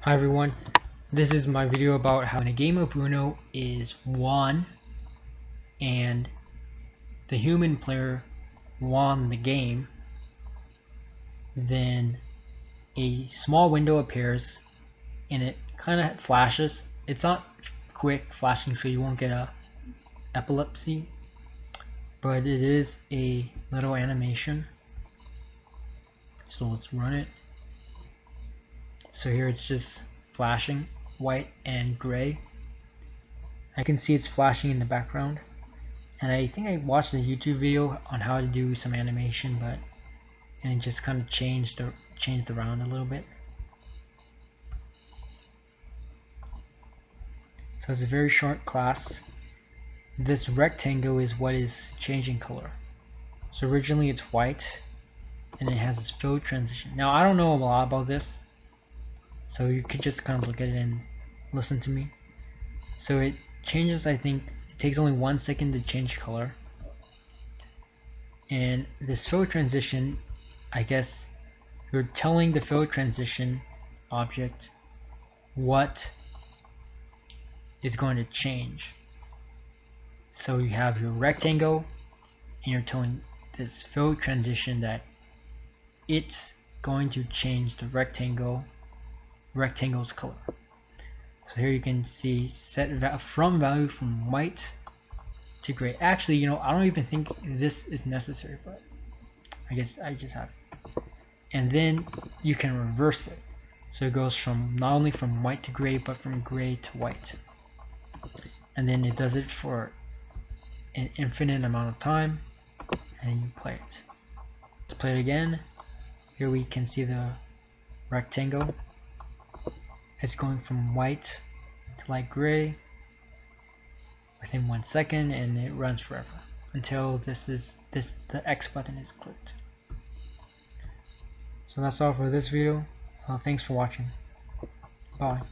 Hi everyone, this is my video about how in a game of Uno is won and the human player won the game, then a small window appears and it kind of flashes. It's not quick flashing so you won't get a epilepsy, but it is a little animation. So let's run it. So here it's just flashing white and gray. I can see it's flashing in the background. And I think I watched a YouTube video on how to do some animation, and it just kind of changed around a little bit. So it's a very short class. This rectangle is what is changing color. So originally it's white, and it has this fill transition. Now I don't know a lot about this, so you could just kind of look at it and listen to me. So it changes, I think it takes only 1 second to change color. And this fill transition, I guess you're telling the fill transition object what is going to change. So you have your rectangle and you're telling this fill transition that it's going to change the rectangle's color. So here you can see set from value from white to gray. Actually, I don't even think this is necessary, but I guess I just have it. And then you can reverse it. So it goes from not only from white to gray, but from gray to white. And then it does it for an infinite amount of time, and you play it. Let's play it again. Here we can see the rectangle. It's going from white to light gray within 1 second, and it runs forever until the X button is clicked. So that's all for this video. Thanks for watching. Bye.